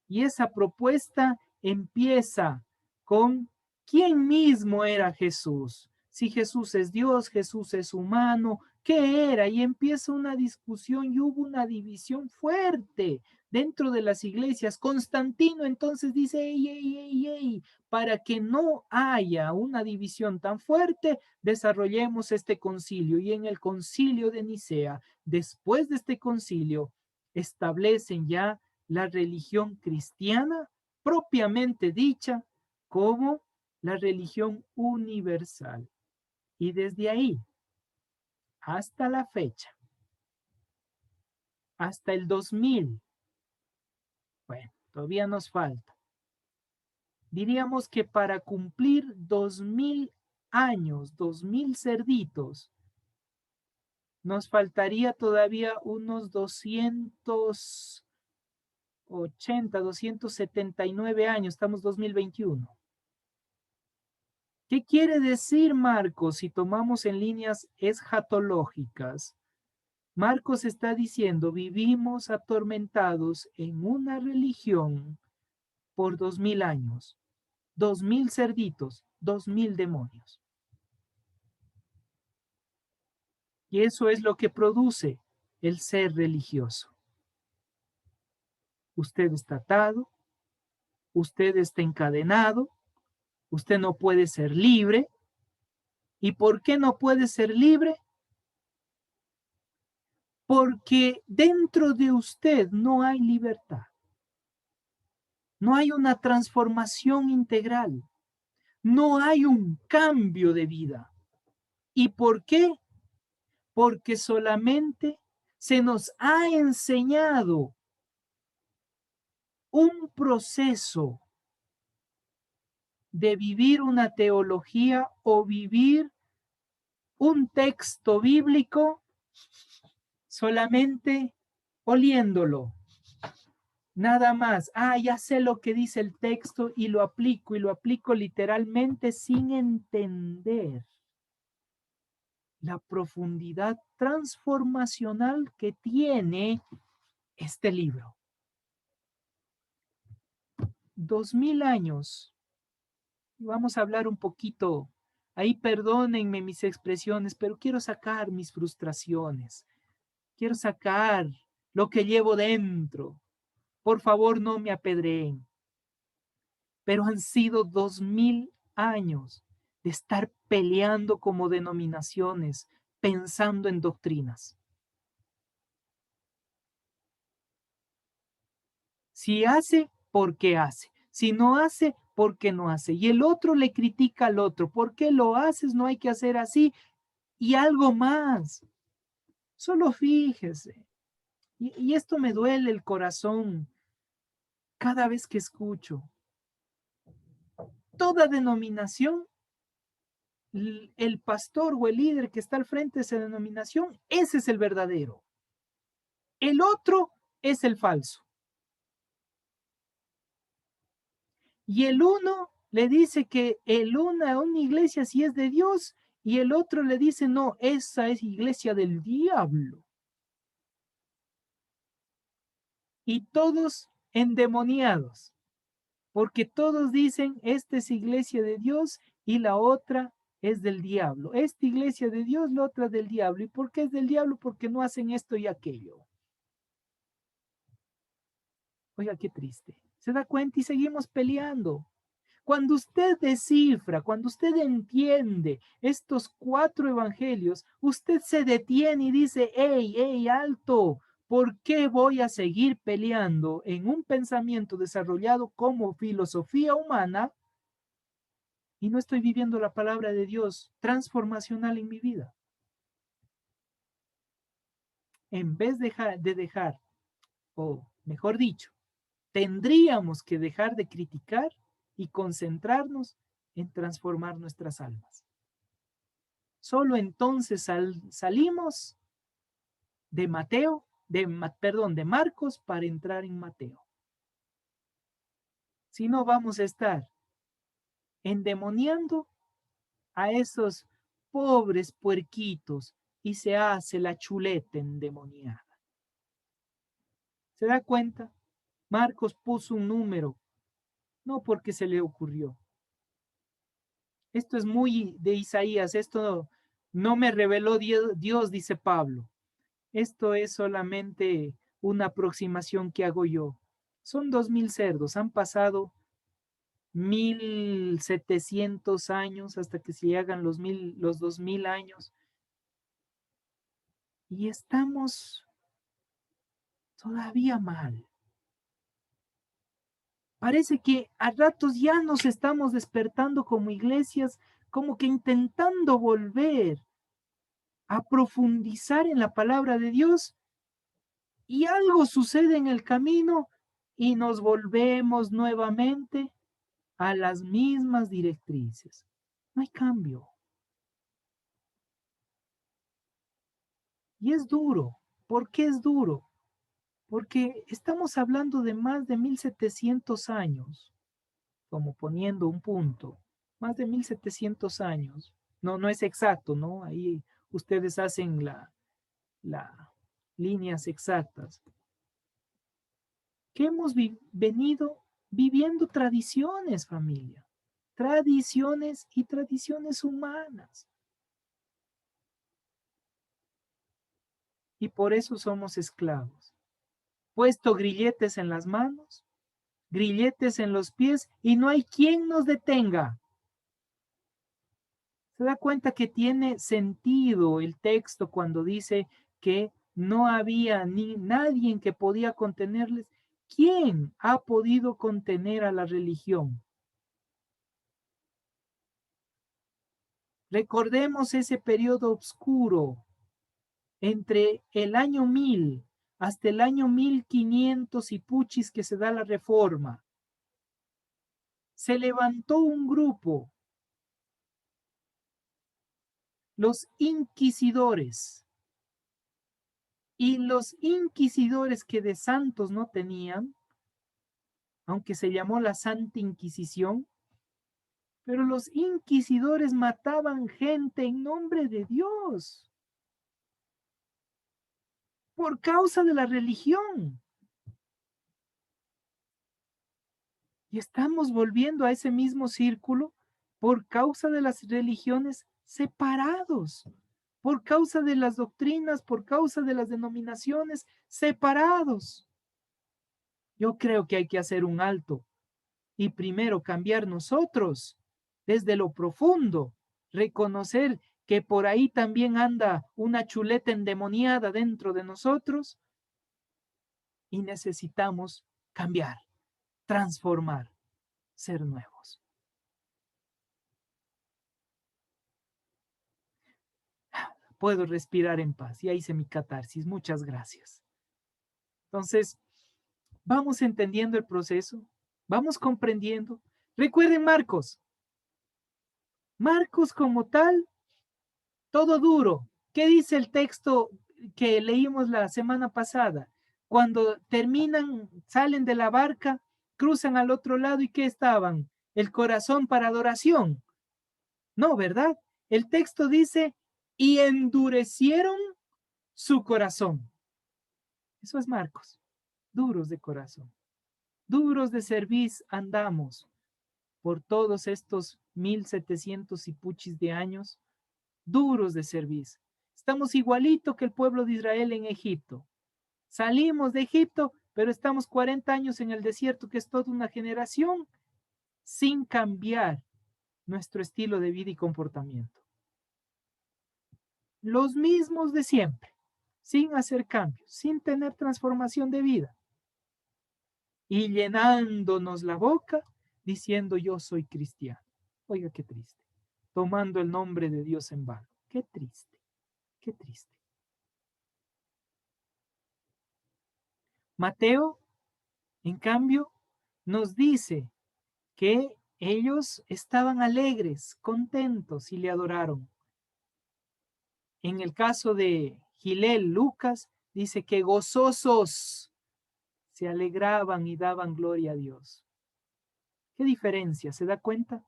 [SPEAKER 1] Y esa propuesta empieza con quién mismo era Jesús. Si Jesús es Dios, Jesús es humano, ¿qué era? Y empieza una discusión y hubo una división fuerte dentro de las iglesias. Constantino entonces dice, ey, ey, ey, ey, para que no haya una división tan fuerte, desarrollemos este concilio. Y en el concilio de Nicea, después de este concilio, establecen ya la religión cristiana propiamente dicha como la religión universal. Y desde ahí hasta la fecha, hasta el 2000, bueno, todavía nos falta. Diríamos que para cumplir 2000 años, 2000 cerditos, nos faltaría todavía unos 279 años, estamos 2021. ¿Qué quiere decir Marcos si tomamos en líneas escatológicas? Marcos está diciendo, vivimos atormentados en una religión por 2000 años, 2000 cerditos, 2000 demonios. Y eso es lo que produce el ser religioso. Usted está atado, usted está encadenado, usted no puede ser libre. ¿Y por qué no puede ser libre? Porque dentro de usted no hay libertad. No hay una transformación integral. No hay un cambio de vida. ¿Y por qué? Porque solamente se nos ha enseñado un proceso de vivir una teología o vivir un texto bíblico solamente oliéndolo. Nada más. Ya sé lo que dice el texto y lo aplico literalmente sin entender la profundidad transformacional que tiene este libro. 2000 años. Vamos a hablar un poquito. Ahí perdónenme mis expresiones, pero quiero sacar mis frustraciones. Quiero sacar lo que llevo dentro. Por favor, no me apedreen. Pero han sido 2000 años de estar peleando como denominaciones, pensando en doctrinas. Si hace, ¿por qué hace? Si no hace, ¿por qué no hace? Y el otro le critica al otro. ¿Por qué lo haces? No hay que hacer así. Y algo más. Solo fíjese. Y esto me duele el corazón cada vez que escucho. Toda denominación, el pastor o el líder que está al frente de esa denominación, ese es el verdadero. El otro es el falso. Y el uno le dice que una iglesia sí es de Dios y el otro le dice, no, esa es iglesia del diablo. Y todos endemoniados, porque todos dicen, esta es iglesia de Dios y la otra es del diablo. Esta iglesia de Dios, la otra del diablo. ¿Y por qué es del diablo? Porque no hacen esto y aquello. Oiga, qué triste. ¿Se da cuenta? Y seguimos peleando. Cuando usted descifra, cuando usted entiende estos 4 evangelios, usted se detiene y dice, hey, alto, ¿por qué voy a seguir peleando en un pensamiento desarrollado como filosofía humana y no estoy viviendo la palabra de Dios transformacional en mi vida? En vez de dejar, o mejor dicho, tendríamos que dejar de criticar y concentrarnos en transformar nuestras almas. Solo entonces salimos de de Marcos para entrar en Mateo. Si no, vamos a estar endemoniando a esos pobres puerquitos y se hace la chuleta endemoniada. ¿Se da cuenta? Marcos puso un número, no porque se le ocurrió. Esto es muy de Isaías, esto no me reveló Dios, dice Pablo. Esto es solamente una aproximación que hago yo. Son 2000 cerdos, han pasado 1700 años hasta que se hagan los 2000 años. Y estamos todavía mal. Parece que a ratos ya nos estamos despertando como iglesias, como que intentando volver a profundizar en la palabra de Dios y algo sucede en el camino y nos volvemos nuevamente a las mismas directrices. No hay cambio. Y es duro. ¿Por qué es duro? Porque estamos hablando de más de 1700 años, como poniendo un punto, más de 1700 años. No, no es exacto, ¿no? Ahí ustedes hacen la líneas exactas. Que hemos venido viviendo tradiciones, familia. Tradiciones y tradiciones humanas. Y por eso somos esclavos. Puesto grilletes en las manos, grilletes en los pies, y no hay quien nos detenga. ¿Se da cuenta que tiene sentido el texto cuando dice que no había ni nadie que podía contenerles? ¿Quién ha podido contener a la religión? Recordemos ese periodo oscuro entre el año 1000 hasta el año 1500 y puchis que se da la reforma. Se levantó un grupo, los inquisidores, y los inquisidores que de santos no tenían, aunque se llamó la Santa Inquisición, pero los inquisidores mataban gente en nombre de Dios por causa de la religión. Y estamos volviendo a ese mismo círculo por causa de las religiones separados, por causa de las doctrinas, por causa de las denominaciones separados. Yo creo que hay que hacer un alto y primero cambiar nosotros desde lo profundo, reconocer que por ahí también anda una chuleta endemoniada dentro de nosotros y necesitamos cambiar, transformar, ser nuevos. Puedo respirar en paz. Ya hice mi catarsis. Muchas gracias. Entonces, vamos entendiendo el proceso, vamos comprendiendo. Recuerden Marcos. Marcos como tal, todo duro. ¿Qué dice el texto que leímos la semana pasada? Cuando terminan, salen de la barca, cruzan al otro lado y ¿qué estaban? El corazón para adoración. No, ¿verdad? El texto dice, y endurecieron su corazón. Eso es Marcos. Duros de corazón. Duros de cerviz andamos por todos estos 1700 y puchis de años. Duros de cerviz. Estamos igualito que el pueblo de Israel en Egipto. Salimos de Egipto, pero estamos 40 años en el desierto, que es toda una generación, sin cambiar nuestro estilo de vida y comportamiento. Los mismos de siempre, sin hacer cambios, sin tener transformación de vida. Y llenándonos la boca diciendo yo soy cristiano. Oiga, qué triste. Tomando el nombre de Dios en vano. Qué triste, qué triste. Mateo, en cambio, nos dice que ellos estaban alegres, contentos y le adoraron. En el caso de Gilel, Lucas, dice que gozosos se alegraban y daban gloria a Dios. ¿Qué diferencia? ¿Se da cuenta?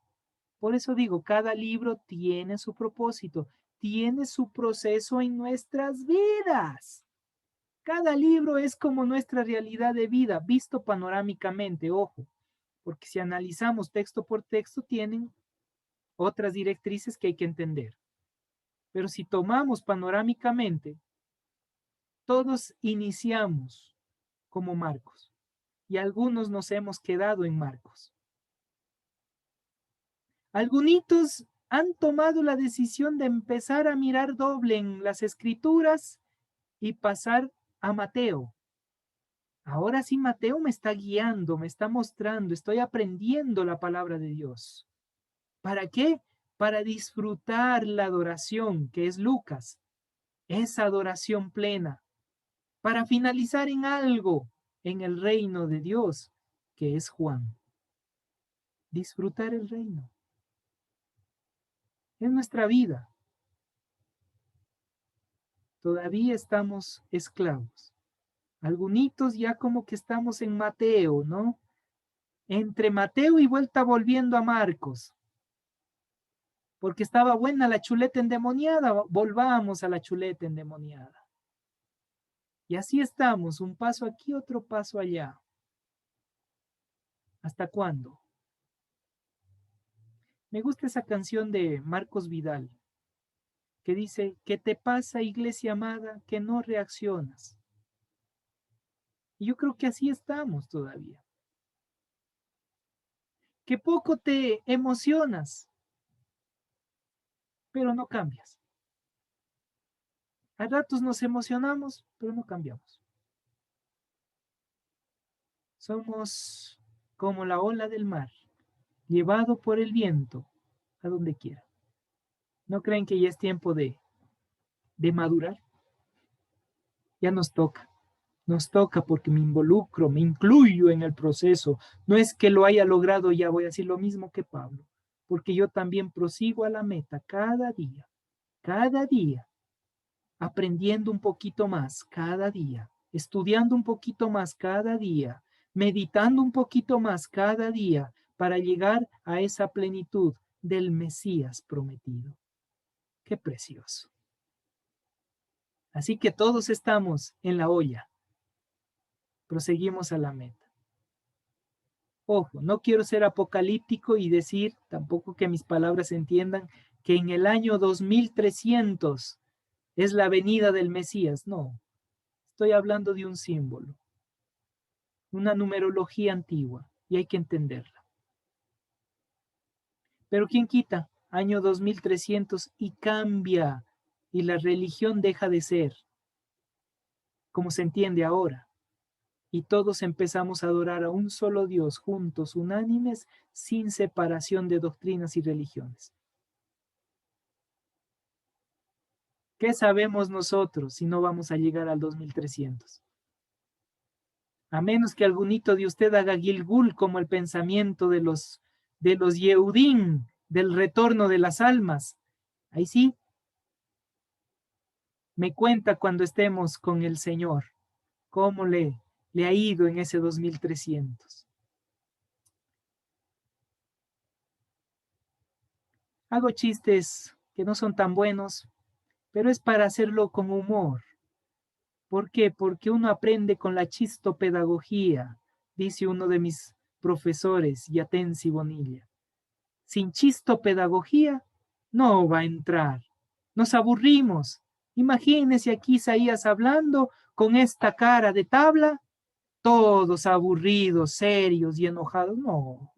[SPEAKER 1] Por eso digo, cada libro tiene su propósito, tiene su proceso en nuestras vidas. Cada libro es como nuestra realidad de vida, visto panorámicamente, ojo, porque si analizamos texto por texto, tienen otras directrices que hay que entender. Pero si tomamos panorámicamente, todos iniciamos como Marcos y algunos nos hemos quedado en Marcos. Algunitos han tomado la decisión de empezar a mirar doble en las escrituras y pasar a Mateo. Ahora sí, Mateo me está guiando, me está mostrando, estoy aprendiendo la palabra de Dios. ¿Para qué? Para disfrutar la adoración, que es Lucas, esa adoración plena, para finalizar en algo en el reino de Dios, que es Juan. Disfrutar el reino. Es nuestra vida. Todavía estamos esclavos. Algunitos ya como que estamos en Mateo, ¿no? Entre Mateo y vuelta volviendo a Marcos. Porque estaba buena la chuleta endemoniada, volvamos a la chuleta endemoniada. Y así estamos, un paso aquí, otro paso allá. ¿Hasta cuándo? Me gusta esa canción de Marcos Vidal, que dice, ¿qué te pasa, iglesia amada, que no reaccionas? Y yo creo que así estamos todavía. Que poco te emocionas, pero no cambias. A ratos nos emocionamos, pero no cambiamos. Somos como la ola del mar, llevado por el viento a donde quiera. ¿No creen que ya es tiempo de madurar? Ya nos toca porque me involucro, me incluyo en el proceso. No es que lo haya logrado, ya voy a decir lo mismo que Pablo, porque yo también prosigo a la meta cada día, aprendiendo un poquito más cada día, estudiando un poquito más cada día, meditando un poquito más cada día para llegar a esa plenitud del Mesías prometido. Qué precioso. Así que todos estamos en la olla. Proseguimos a la meta. Ojo, no quiero ser apocalíptico y decir, tampoco que mis palabras se entiendan, que en el año 2300 es la venida del Mesías. No, estoy hablando de un símbolo, una numerología antigua, y hay que entenderla. Pero ¿quién quita? Año 2300 y cambia, y la religión deja de ser, como se entiende ahora. Y todos empezamos a adorar a un solo Dios, juntos, unánimes, sin separación de doctrinas y religiones. ¿Qué sabemos nosotros si no vamos a llegar al 2300? A menos que algunito de usted haga Gilgul como el pensamiento de los Yehudim, del retorno de las almas. Ahí sí, me cuenta cuando estemos con el Señor, cómo le ha ido en ese 2300. Hago chistes que no son tan buenos, pero es para hacerlo con humor. ¿Por qué? Porque uno aprende con la chistopedagogía, dice uno de mis profesores, Yatensi Bonilla. Sin chistopedagogía no va a entrar. Nos aburrimos. Imagínense aquí Isaías hablando con esta cara de tabla, todos aburridos, serios y enojados. No,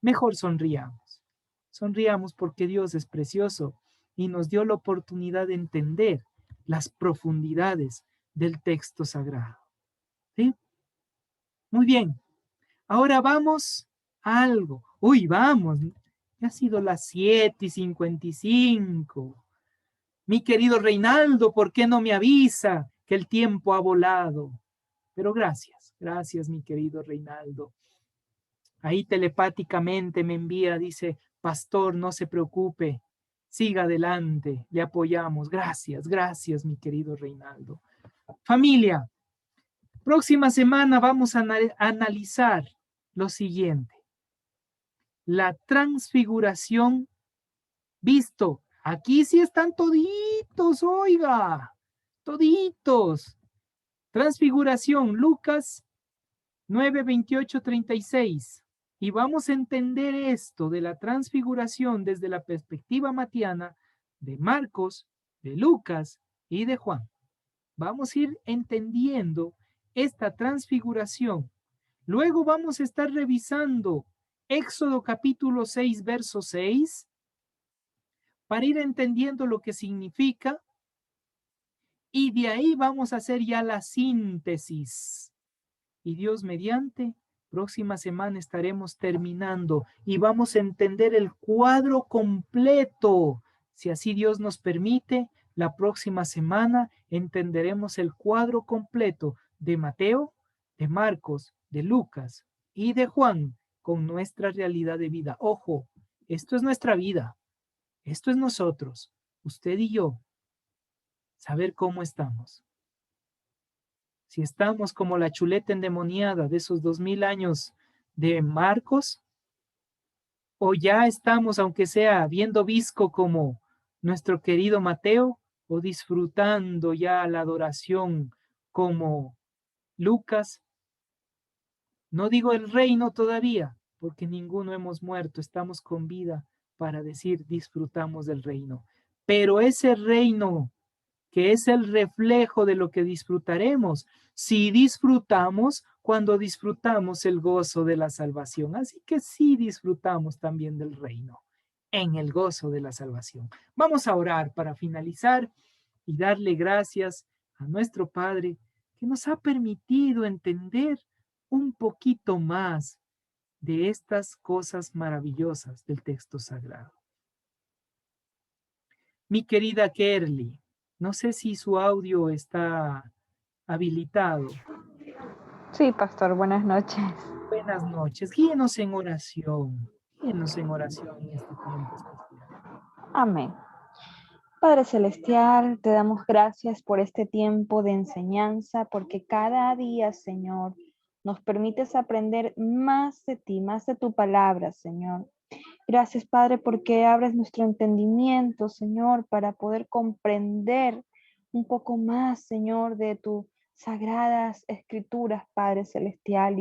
[SPEAKER 1] mejor sonriamos. Sonriamos porque Dios es precioso y nos dio la oportunidad de entender las profundidades del texto sagrado. ¿Sí? Muy bien. Ahora vamos a algo. Uy, vamos. Ya ha sido las 7:55. Mi querido Reinaldo, ¿por qué no me avisa que el tiempo ha volado? Pero gracias, mi querido Reinaldo. Ahí telepáticamente me envía, dice, pastor, no se preocupe, siga adelante, le apoyamos. Gracias, mi querido Reinaldo. Familia, próxima semana vamos a analizar lo siguiente. La transfiguración visto. Aquí sí están toditos, oiga, toditos. Transfiguración, Lucas 9, 28, 36. Y vamos a entender esto de la transfiguración desde la perspectiva matiana de Marcos, de Lucas y de Juan. Vamos a ir entendiendo esta transfiguración. Luego vamos a estar revisando Éxodo capítulo 6, verso 6, para ir entendiendo lo que significa. Y de ahí vamos a hacer ya la síntesis y Dios mediante, próxima semana estaremos terminando y vamos a entender el cuadro completo. Si así Dios nos permite, la próxima semana entenderemos el cuadro completo de Mateo, de Marcos, de Lucas y de Juan con nuestra realidad de vida. Ojo, esto es nuestra vida, esto es nosotros, usted y yo, saber cómo estamos. Si estamos como la chuleta endemoniada de esos 2000 años de Marcos, o ya estamos, aunque sea viendo visco como nuestro querido Mateo, o disfrutando ya la adoración como Lucas. No digo el reino todavía, porque ninguno hemos muerto, estamos con vida para decir disfrutamos del reino. Pero ese reino que es el reflejo de lo que disfrutaremos, si disfrutamos cuando disfrutamos el gozo de la salvación. Así que sí disfrutamos también del reino, en el gozo de la salvación. Vamos a orar para finalizar y darle gracias a nuestro Padre que nos ha permitido entender un poquito más de estas cosas maravillosas del texto sagrado. Mi querida Kerly, no sé si su audio está habilitado.
[SPEAKER 7] Sí, pastor, buenas noches.
[SPEAKER 1] Buenas noches. Guíenos en oración. Guíenos en oración en este tiempo especial.
[SPEAKER 7] Amén. Padre Celestial, te damos gracias por este tiempo de enseñanza, porque cada día, Señor, nos permites aprender más de ti, más de tu palabra, Señor. Gracias, Padre, porque abres nuestro entendimiento, Señor, para poder comprender un poco más, Señor, de tus sagradas escrituras, Padre Celestial.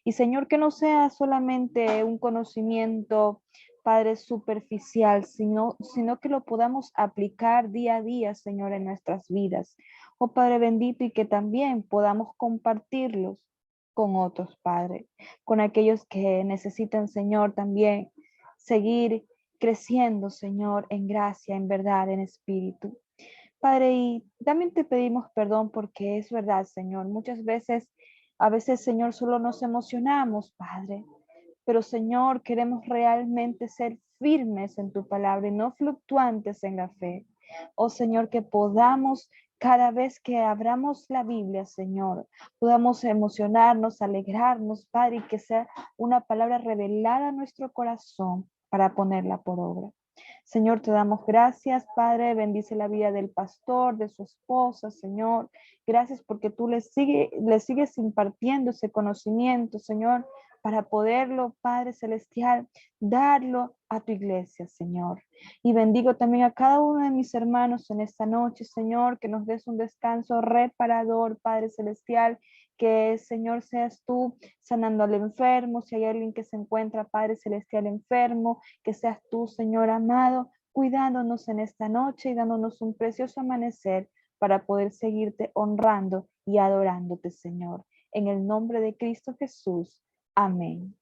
[SPEAKER 7] Y Señor, que no sea solamente un conocimiento, Padre, superficial, sino que lo podamos aplicar día a día, Señor, en nuestras vidas. Oh Padre bendito, y que también podamos compartirlos con otros, Padre, con aquellos que necesitan, Señor, también seguir creciendo, Señor, en gracia, en verdad, en espíritu. Padre, y también te pedimos perdón porque es verdad, Señor, a veces, Señor, solo nos emocionamos, Padre, pero Señor, queremos realmente ser firmes en tu palabra y no fluctuantes en la fe. Oh Señor, que podamos cada vez que abramos la Biblia, Señor, podamos emocionarnos, alegrarnos, Padre, y que sea una palabra revelada a nuestro corazón para ponerla por obra. Señor, te damos gracias, Padre, bendice la vida del pastor, de su esposa, Señor. Gracias porque tú le sigues impartiendo ese conocimiento, Señor, para poderlo, Padre Celestial, darlo a tu iglesia, Señor. Y bendigo también a cada uno de mis hermanos en esta noche, Señor, que nos des un descanso reparador, Padre Celestial, que, Señor, seas tú sanando al enfermo, si hay alguien que se encuentra, Padre Celestial, enfermo, que seas tú, Señor amado, cuidándonos en esta noche y dándonos un precioso amanecer para poder seguirte honrando y adorándote, Señor. En el nombre de Cristo Jesús. Amén.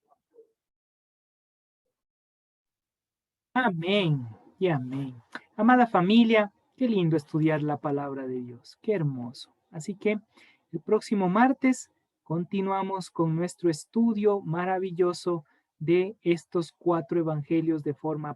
[SPEAKER 1] Amén y amén. Amada familia, qué lindo estudiar la palabra de Dios. Qué hermoso. Así que el próximo martes continuamos con nuestro estudio maravilloso de estos 4 evangelios de forma